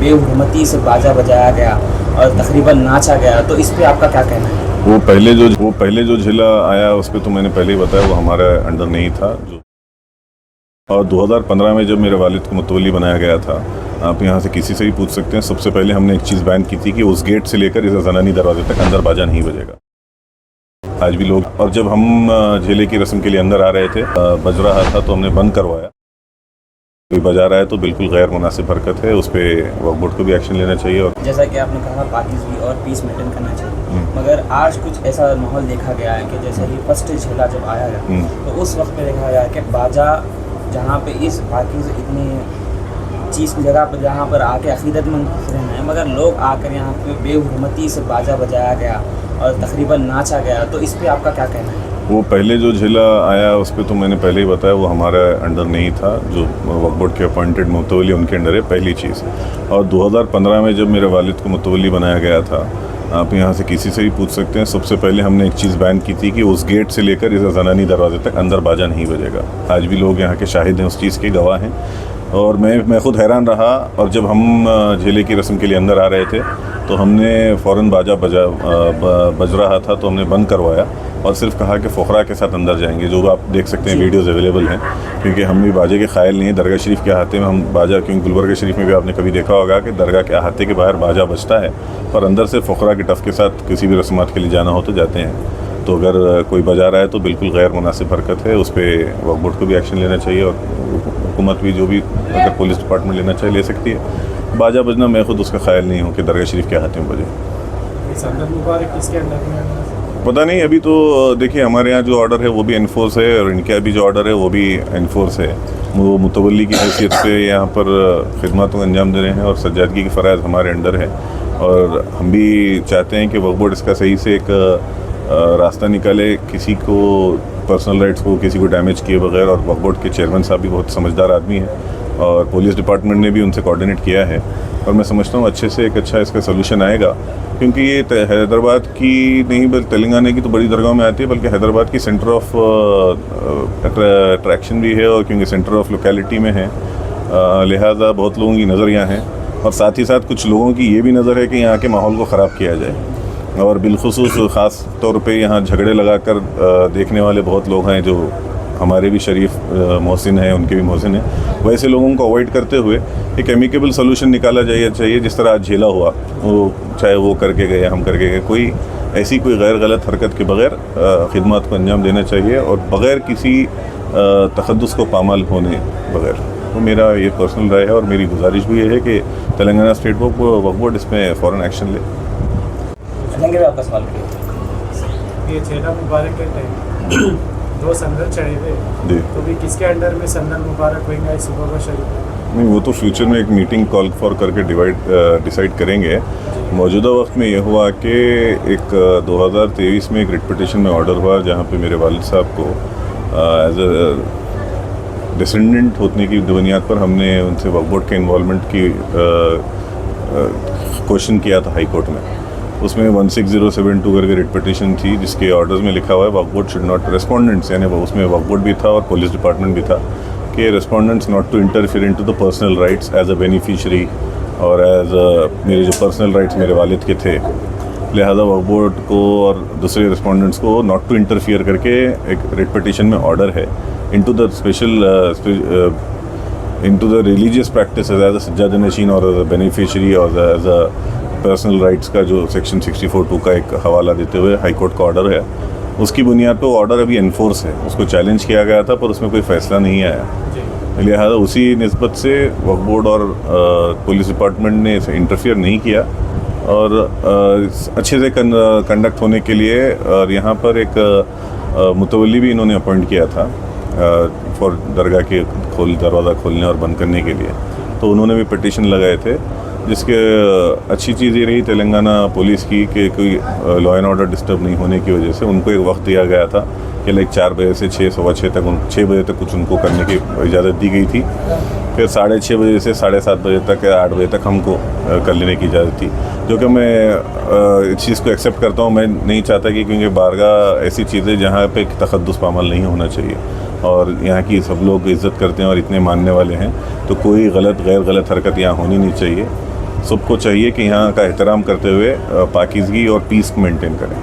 बेहुरमती से बाजा बजाया गया और तकरीबन नाचा गया, तो इस पे आपका क्या कहना है? वो पहले जो झिला आया उस पर तो मैंने पहले ही बताया, वो हमारे अंडर नहीं था। और 2015 में जब मेरे वालिद को मुतवल्ली बनाया गया था, आप यहाँ से किसी से भी पूछ सकते हैं, सबसे पहले हमने एक चीज़ बैन की थी कि उस गेट से लेकर इस ज़नानी दरवाजे तक अंदर बाजा नहीं बजेगा। आज भी लोग, और जब हम झेले की रस्म के लिए अंदर आ रहे थे, बज रहा था तो हमने बंद करवाया। कोई बजा रहा है तो बिल्कुल गैर मुनासिब हरकत है, उस पर वक्फ बोर्ड को भी एक्शन लेना चाहिए। और जैसा कि आपने कहा पाकिज़गी और पीस मेंटेन करना चाहिए, मगर आज कुछ ऐसा माहौल देखा गया है कि जैसे ही फर्स्ट झेला जब आया है तो उस वक्त पे देखा गया कि बाजा जहाँ पे इस पाकिज़ इतनी चीज़ की जगह पर जहाँ पर आके अक़ीदतमंद रहना है, मगर लोग आकर यहाँ पे बेहुरमती से बाजा बजाया गया और तकरीबन नाचा गया, तो इस पे आपका क्या कहना है? वो पहले जो झिला आया उस पर तो मैंने पहले ही बताया, वो हमारे अंडर नहीं था। जो वक्फ बोर्ड के अपॉइंटेड मुतवल्ली उनके अंडर है, पहली चीज़। और 2015 में जब मेरे वालिद को मुतवल्ली बनाया गया था, आप यहाँ से किसी से भी पूछ सकते हैं, सबसे पहले हमने एक चीज़ बैन की थी कि उस गेट से लेकर इस ज़नानी दरवाजे तक अंदर बाजा नहीं बजेगा। आज भी लोग यहाँ के शाहिद हैं, उस चीज़ के गवाह हैं। और मैं खुद हैरान रहा, और जब हम झेले की रस्म के लिए अंदर आ रहे थे तो हमने फ़ौरन बाजा बज रहा था तो हमने बंद करवाया और सिर्फ कहा कि फ़ुक़रा के साथ अंदर जाएंगे। जो आप देख सकते हैं, वीडियोज़ अवेलेबल हैं, क्योंकि हम भी बाजे के ख़ायल नहीं हैं। दरगाह शरीफ के अहाते में हम बाजा, क्योंकि गुलबर्गा शरीफ में भी आपने कभी देखा होगा कि दरगाह के अहाते के बाहर बाजा बजता है, और अंदर से फ़ुक़रा के टफ़ के साथ किसी भी रस्मात के लिए जाना हो तो जाते हैं। तो अगर कोई बजा रहा है तो बिल्कुल गैर मुनासिब हरकत है, उस पर वक्फ बोर्ड को भी एक्शन लेना चाहिए, और हुकूमत भी जो भी अगर पुलिस डिपार्टमेंट लेना चाहिए ले सकती है। बाजा बजना मैं खुद उसका ख्याल नहीं हूँ कि दरगाह शरीफ के हाथ में बजे। पता नहीं, अभी तो देखिए हमारे यहाँ जो ऑर्डर है वो भी एनफोर्स है, और इनका भी जो ऑर्डर है वो भी एनफोर्स है। वो मुतवल्ली की हैसियत से यहाँ पर खिदमतों को अंजाम दे रहे हैं, और सज्जादगी की फ़राइज़ हमारे अंडर है, और हम भी चाहते हैं कि वक्फ बोर्ड इसका सही से एक रास्ता निकाले, किसी को पर्सनल राइट्स को किसी को डैमेज किए बगैर। और वक्फ बोर्ड के चेयरमैन साहब भी बहुत समझदार आदमी हैं, और पुलिस डिपार्टमेंट ने भी उनसे कोऑर्डिनेट किया है, और मैं समझता हूँ अच्छे से एक अच्छा इसका सलूशन आएगा। क्योंकि ये हैदराबाद की नहीं बल्कि तेलंगाना की तो बड़ी दरगाह में आती है, बल्कि हैदराबाद की सेंटर ऑफ अट्रैक्शन भी है, और क्योंकि सेंटर ऑफ लोकेलिटी में है, लिहाजा बहुत लोगों की नज़र यहाँ है, और साथ ही साथ कुछ लोगों की ये भी नज़र है कि यहाँ के माहौल को ख़राब किया जाए। और बिलखुसूस ख़ास तौर पे यहाँ झगड़े लगाकर देखने वाले बहुत लोग हैं, जो हमारे भी शरीफ मोहसिन हैं, उनके भी मोहसिन हैं। वैसे लोगों को अवॉइड करते हुए एक एमिकेबल सलूशन निकाला चाहिए। जिस तरह आज झेला हुआ, वो चाहे वो करके गए हम करके गए, कोई ऐसी कोई गैर गलत हरकत के बग़ैर खिदमत को अंजाम देना चाहिए, और बग़ैर किसी तखद्दुस को पामाल होने बग़ैर। तो मेरा ये पर्सनल राय है, और मेरी गुजारिश भी ये है कि तेलंगाना स्टेट वक्फ बोर्ड इसमें फ़ौरन एक्शन ले। आपका सवाल ये झेला मुबारक के टाइम 2 संदर चढ़े थे, तो भी किसके अंडर में संदर मुबारक होंगे सुबह शरीफ? नहीं, वो तो फ्यूचर में एक मीटिंग कॉल फॉर करके डिसाइड करेंगे। मौजूदा वक्त में ये हुआ कि एक 2023 में एक रिट पिटीशन में ऑर्डर हुआ, जहाँ पे मेरे वालिद साहब को एज अ डिसेंडेंट होने की बुनियाद पर हमने उनसे वक्फ बोर्ड के इन्वॉल्वमेंट की क्वेश्चन किया था हाई कोर्ट में। उसमें 16072 करके रिट पिटीशन थी, जिसके ऑर्डर्स में लिखा हुआ है वक्फ बोर्ड शुड नॉट, रेस्पोंडेंट्स यानी उसमें वक्फ बोर्ड भी था और पुलिस डिपार्टमेंट भी था, कि respondents not to interfere into the personal rights as a beneficiary, और एज मेरे जो पर्सनल राइट्स मेरे वालिद के थे, लिहाजा वक्फ बोर्ड को और दूसरे रेस्पोंडेंट्स को नॉट टू इंटरफियर करके एक रिट पिटीशन में ऑर्डर है into the special into the religious practices as a सज्जाद नशीन और as a beneficiary और as a पर्सनल राइट्स का जो सेक्शन 64(2) का एक हवाला देते हुए हाई कोर्ट का ऑर्डर है, उसकी बुनियाद पर ऑर्डर अभी एनफोर्स है। उसको चैलेंज किया गया था, पर उसमें कोई फ़ैसला नहीं आया। लिहाजा उसी निस्बत से वक्फ बोर्ड और पुलिस डिपार्टमेंट ने इसे इंटरफियर नहीं किया, और अच्छे से कंडक्ट होने के लिए, और यहाँ पर एक मुतवल्ली भी इन्होंने अपॉइंट किया था फॉर दरगाह के दरवाज़ा खोलने और बंद करने के लिए। तो उन्होंने भी पिटीशन लगाए थे, जिसके अच्छी चीज़ ये रही तेलंगाना पुलिस की कि कोई लॉ एंड ऑर्डर डिस्टर्ब नहीं होने की वजह से उनको एक वक्त दिया गया था कि लाइक 4 बजे से 6 सवा 6 तक 6 बजे तक कुछ उनको करने की इजाज़त दी गई थी। फिर 6:30 बजे से 7:30 बजे तक या 8 बजे तक हमको कर लेने की इजाज़त थी, जो कि मैं इस चीज़ को एक्सेप्ट करता हूँ। मैं नहीं चाहता कि, क्योंकि बारगाह ऐसी चीज़ है जहाँ पे तखद्दुस पामाल नहीं होना चाहिए, और यहाँ की सब लोग इज़्ज़त करते हैं और इतने मानने वाले हैं, तो कोई गैर गलत हरकत यहाँ होनी नहीं चाहिए। सबको चाहिए कि यहाँ का एहतराम करते हुए पाकीज़गी और पीस को मेंटेन करें।